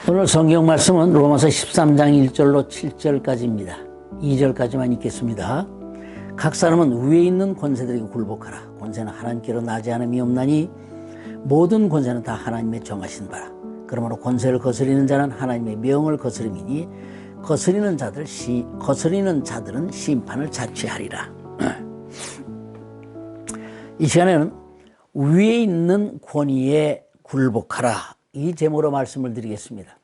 오늘 성경 말씀은 로마서 13장 1절로 7절까지입니다. 2절까지만 읽겠습니다. 각 사람은 위에 있는 권세들에게 굴복하라. 권세는 하나님께로 나지 않음이 없나니 모든 권세는 다 하나님의 정하신 바라. 그러므로 권세를 거스리는 자는 하나님의 명을 거스림이니 거스리는 자들은 심판을 자취하리라. 이 시간에는 위에 있는 권위에 굴복하라, 이 제목으로 말씀을 드리겠습니다.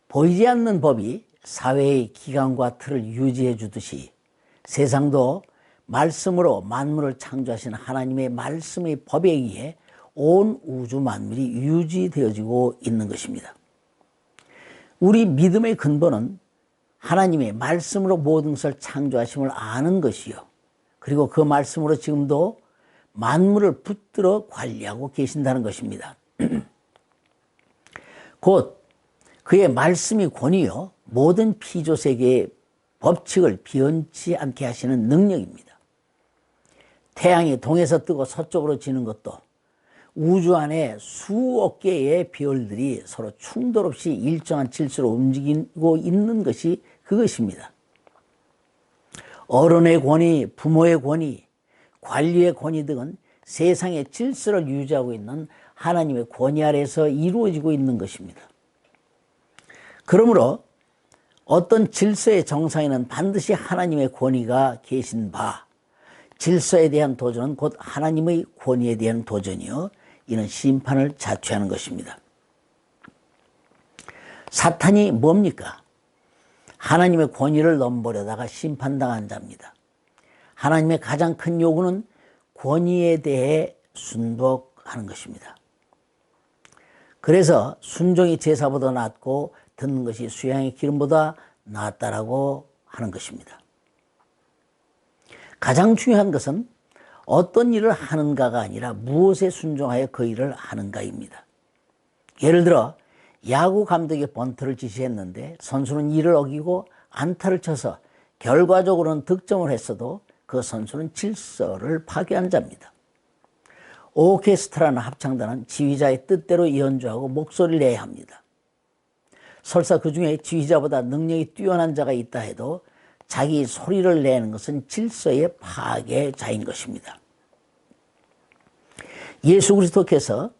보이지 않는 법이 사회의 기강과 틀을 유지해 주듯이 세상도 말씀으로 만물을 창조하신 하나님의 말씀의 법에 의해 온 우주 만물이 유지되어지고 있는 것입니다. 우리 믿음의 근본은 하나님의 말씀으로 모든 것을 창조하심을 아는 것이요, 그리고 그 말씀으로 지금도 만물을 붙들어 관리하고 계신다는 것입니다. 곧 그의 말씀이 권위요 모든 피조세계의 법칙을 변치 않게 하시는 능력입니다. 태양이 동에서 뜨고 서쪽으로 지는 것도 우주 안에 수억 개의 별들이 서로 충돌 없이 일정한 질서로 움직이고 있는 것이 그것입니다. 어른의 권위, 부모의 권위, 관리의 권위 등은 세상의 질서를 유지하고 있는 하나님의 권위 아래에서 이루어지고 있는 것입니다. 그러므로 어떤 질서의 정상에는 반드시 하나님의 권위가 계신 바, 질서에 대한 도전은 곧 하나님의 권위에 대한 도전이요, 이는 심판을 자취하는 것입니다. 사탄이 뭡니까? 하나님의 권위를 넘보려다가 심판당한 자입니다. 하나님의 가장 큰 요구는 권위에 대해 순복하는 것입니다. 그래서 순종이 제사보다 낫고 듣는 것이 수양의 기름보다 낫다라고 하는 것입니다. 가장 중요한 것은 어떤 일을 하는가가 아니라 무엇에 순종하여 그 일을 하는가입니다. 예를 들어 야구 감독이 번트를 지시했는데 선수는 이를 어기고 안타를 쳐서 결과적으로는 득점을 했어도 그 선수는 질서를 파괴한 자입니다. 오케스트라나 합창단은 지휘자의 뜻대로 연주하고 목소리를 내야 합니다. 설사 그 중에 지휘자보다 능력이 뛰어난 자가 있다 해도 자기 소리를 내는 것은 질서의 파괴자인 것입니다. 예수 그리스도께서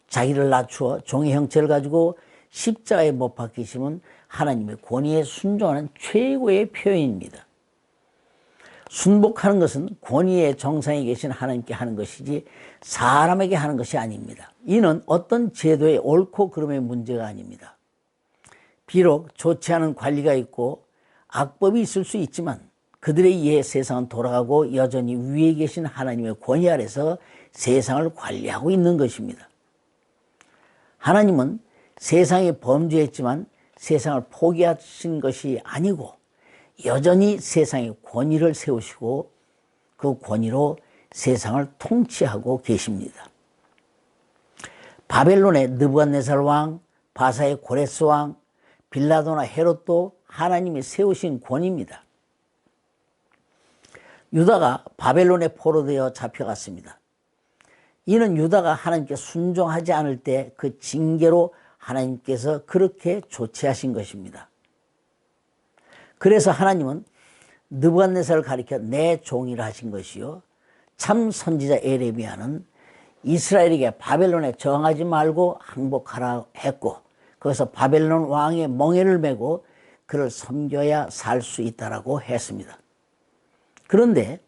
자기를 낮추어 종의 형체를 가지고 십자가에 못 박히심은 하나님의 권위에 순종하는 최고의 표현입니다. 순복하는 것은 권위의 정상에 계신 하나님께 하는 것이지 사람에게 하는 것이 아닙니다. 이는 어떤 제도의 옳고 그름의 문제가 아닙니다. 비록 좋지 않은 관리가 있고 악법이 있을 수 있지만 그들에 의해 세상은 돌아가고 여전히 위에 계신 하나님의 권위 아래서 세상을 관리하고 있는 것입니다. 하나님은 세상에 범죄했지만 세상을 포기하신 것이 아니고 여전히 세상에 권위를 세우시고 그 권위로 세상을 통치하고 계십니다. 바벨론의 느부갓네살 왕, 바사의 고레스 왕, 빌라도나 헤롯도 하나님이 세우신 권위입니다. 유다가 바벨론에 포로되어 잡혀갔습니다. 이는 유다가 하나님께 순종하지 않을 때 그 징계로 하나님께서 그렇게 조치하신 것입니다. 그래서 하나님은 느부갓네살을 가리켜 내 종이라 하신 것이요, 참 선지자 에레미야는 이스라엘에게 바벨론에 정하지 말고 항복하라 했고 거기서 바벨론 왕의 멍에를 메고 그를 섬겨야 살 수 있다라고 했습니다. 그런데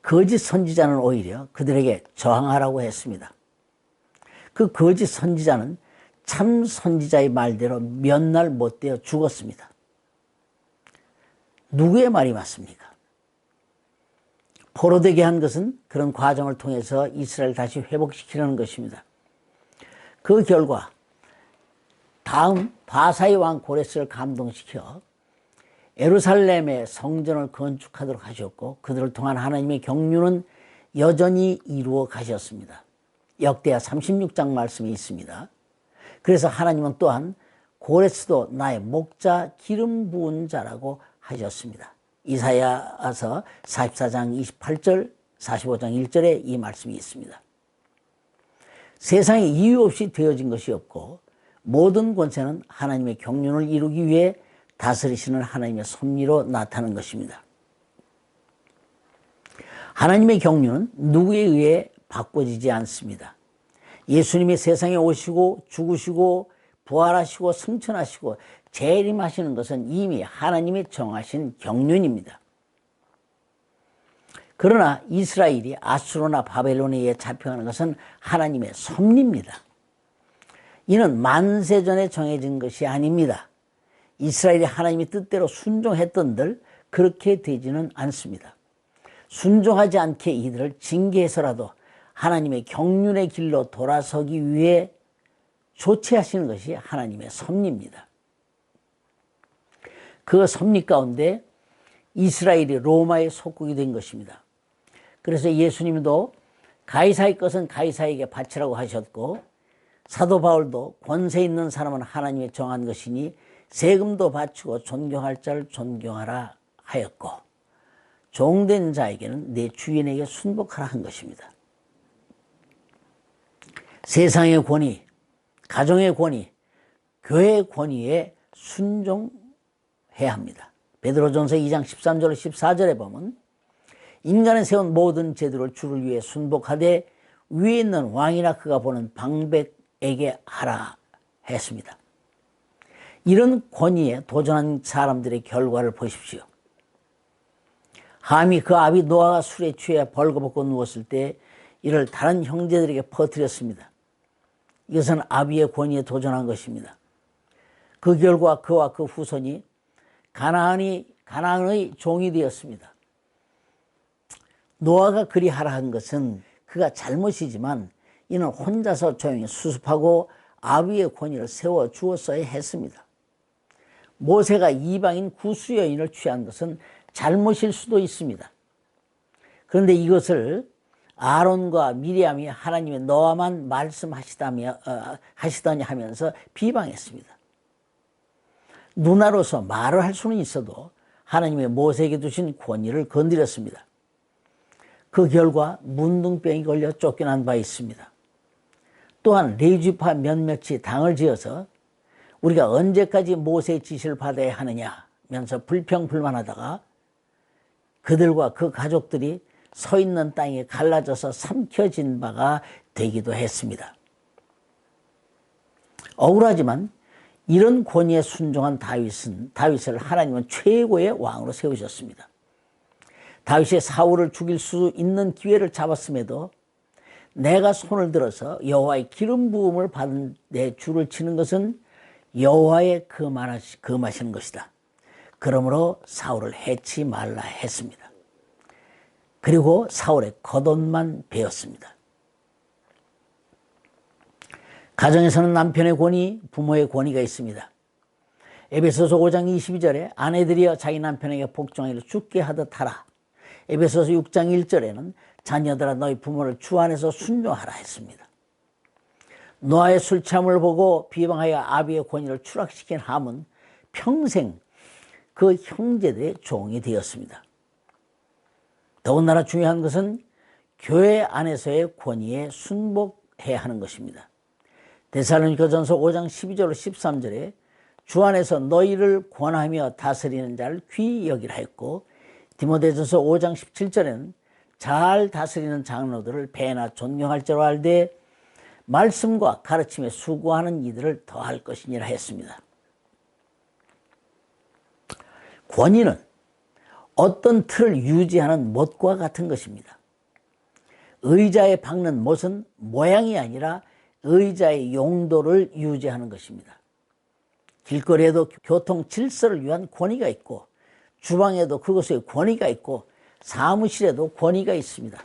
거짓 선지자는 오히려 그들에게 저항하라고 했습니다. 그 거짓 선지자는 참 선지자의 말대로 몇 날 못 되어 죽었습니다. 누구의 말이 맞습니까? 포로되게 한 것은 그런 과정을 통해서 이스라엘을 다시 회복시키려는 것입니다. 그 결과 다음 바사의 왕 고레스를 감동시켜 예루살렘의 성전을 건축하도록 하셨고 그들을 통한 하나님의 경륜은 여전히 이루어 가셨습니다. 역대하 36장 말씀이 있습니다. 그래서 하나님은 또한 고레스도 나의 목자 기름 부은 자라고 하셨습니다. 이사야서 44장 28절, 45장 1절에 이 말씀이 있습니다. 세상에 이유 없이 되어진 것이 없고 모든 권세는 하나님의 경륜을 이루기 위해 다스리시는 하나님의 섭리로 나타나는 것입니다. 하나님의 경륜은 누구에 의해 바꿔지지 않습니다. 예수님이 세상에 오시고 죽으시고 부활하시고 승천하시고 재림하시는 것은 이미 하나님이 정하신 경륜입니다. 그러나 이스라엘이 아수르나 바벨론에 의해 잡혀가는 것은 하나님의 섭리입니다. 이는 만세전에 정해진 것이 아닙니다. 이스라엘이 하나님의 뜻대로 순종했던들 그렇게 되지는 않습니다. 순종하지 않게 이들을 징계해서라도 하나님의 경륜의 길로 돌아서기 위해 조치하시는 것이 하나님의 섭리입니다. 그 섭리 가운데 이스라엘이 로마의 속국이 된 것입니다. 그래서 예수님도 가이사의 것은 가이사에게 바치라고 하셨고, 사도 바울도 권세 있는 사람은 하나님이 정한 것이니 세금도 바치고 존경할 자를 존경하라 하였고, 종된 자에게는 내 주인에게 순복하라 한 것입니다. 세상의 권위, 가정의 권위, 교회의 권위에 순종해야 합니다. 베드로전서 2장 13절 14절에 보면 인간이 세운 모든 제도를 주를 위해 순복하되 위에 있는 왕이나 그가 보는 방백에게 하라 했습니다. 이런 권위에 도전한 사람들의 결과를 보십시오. 함이 그 아비 노아가 술에 취해 벌거벗고 누웠을 때 이를 다른 형제들에게 퍼뜨렸습니다. 이것은 아비의 권위에 도전한 것입니다. 그 결과 그와 그 후손이 가나안의 종이 되었습니다. 노아가 그리 하라 한 것은 그가 잘못이지만 이는 혼자서 조용히 수습하고 아비의 권위를 세워주었어야 했습니다. 모세가 이방인 구수 여인을 취한 것은 잘못일 수도 있습니다. 그런데 이것을 아론과 미리암이 하나님의 너와만 말씀하시더니 하면서 비방했습니다. 누나로서 말을 할 수는 있어도 하나님의 모세에게 두신 권위를 건드렸습니다. 그 결과 문둥병이 걸려 쫓겨난 바 있습니다. 또한 레위지파 몇몇이 당을 지어서 우리가 언제까지 모세의 지시를 받아야 하느냐면서 불평불만하다가 그들과 그 가족들이 서 있는 땅에 갈라져서 삼켜진 바가 되기도 했습니다. 억울하지만 이런 권위에 순종한 다윗을 하나님은 최고의 왕으로 세우셨습니다. 다윗이 사울을 죽일 수 있는 기회를 잡았음에도 내가 손을 들어서 여호와의 기름 부음을 받은 내 주를 치는 것은 여호와의 금하시는 것이다. 그러므로 사울을 해치 말라 했습니다. 그리고 사울의 겉옷만 베었습니다. 가정에서는 남편의 권위, 부모의 권위가 있습니다. 에베소서 5장 22절에 아내들이여 자기 남편에게 복종하기를 죽게 하듯 하라. 에베소서 6장 1절에는 자녀들아 너희 부모를 주 안에서 순종하라 했습니다. 노아의 술 취함을 보고 비방하여 아비의 권위를 추락시킨 함은 평생 그 형제들의 종이 되었습니다. 더군다나 중요한 것은 교회 안에서의 권위에 순복해야 하는 것입니다. 데살로니가전서 5장 12절 13절에 주 안에서 너희를 권하며 다스리는 자를 귀히 여기라 했고, 디모데전서 5장 17절에는 잘 다스리는 장로들을 배나 존경할 줄 알되 말씀과 가르침에 수고하는 이들을 더할 것이니라 했습니다. 권위는 어떤 틀을 유지하는 못과 같은 것입니다. 의자에 박는 못은 모양이 아니라 의자의 용도를 유지하는 것입니다. 길거리에도 교통 질서를 위한 권위가 있고, 주방에도 그것의 권위가 있고, 사무실에도 권위가 있습니다.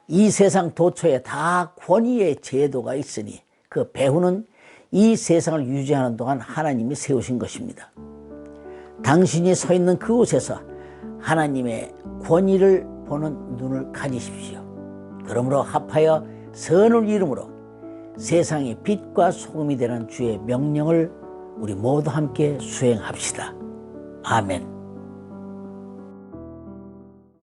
이 세상 도처에 다 권위의 제도가 있으니 그 배후는 이 세상을 유지하는 동안 하나님이 세우신 것입니다. 당신이 서 있는 그곳에서 하나님의 권위를 보는 눈을 가지십시오. 그러므로 합하여 선을 이름으로 세상의 빛과 소금이 되는 주의 명령을 우리 모두 함께 수행합시다. 아멘.